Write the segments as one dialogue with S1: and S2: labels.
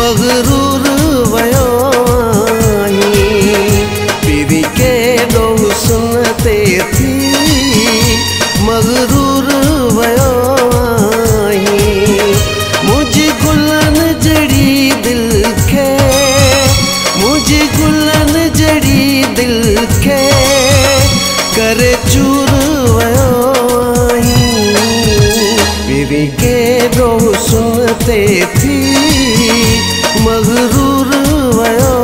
S1: मगरूर वयो पीरी के दो सुनते थी मगरूर वयो मुझे गुलन जड़ी दिल के मुझे गुलन जड़ी दिल के करे चूर वयो पीरी के दो सुनते थी मगरूर वयो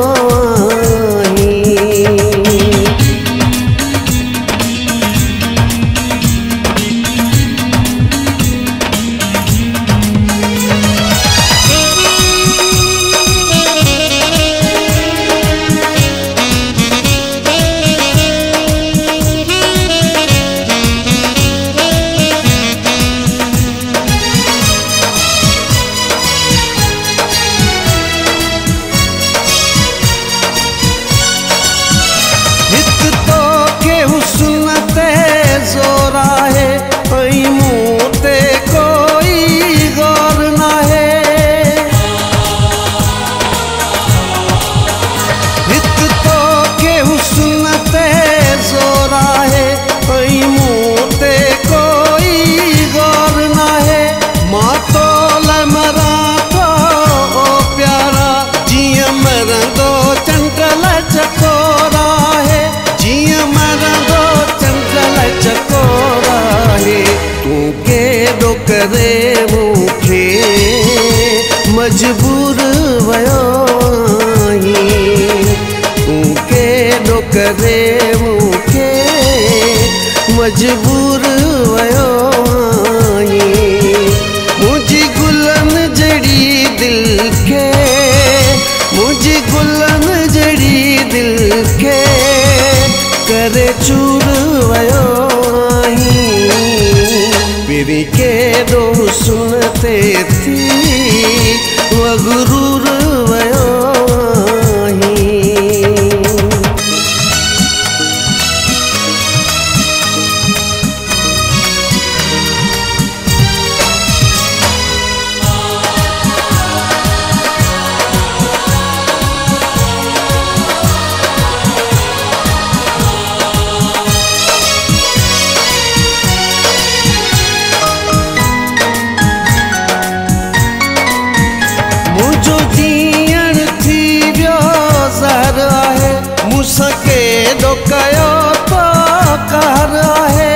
S1: करे मुखे मजबूर वयो तू के दो करे मुखे मजबूर वयो मुझे गुलन जड़ी दिल के मुझे गुलन जड़ी दिल के करे चूर वयो पीरी के दो सुनते थी मगरूर वयो सके दो कयो तो कर है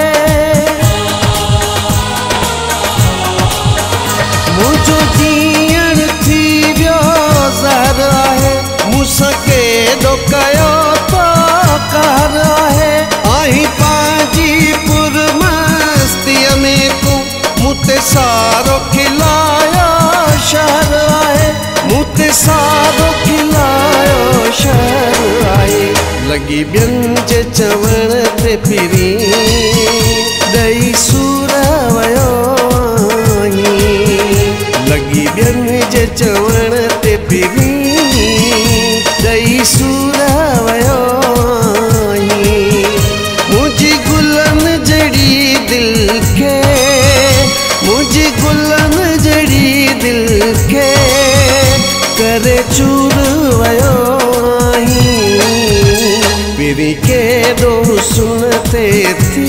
S1: मुझो जीअण थी वियो ज़हर है मुसके दो कयो तो कर है आई पाजी पुर मस्तीअ में तू मुते सारो खिलायो शहर है मुते सारो खिलायो शहर है लगी व्यंज चवण ते पीरी दई सूर वयो लगी व्यंज चवण ते पीरी दई सूर वयो मुझे गुलन जड़ी दिल के मुझे गुलन जड़ी दिल के करे चूर वयो पीरी के दो सुनते थी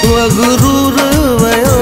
S1: मगरूर वयो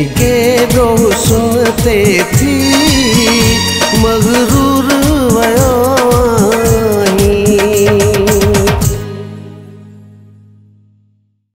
S1: के दो सुनते थी।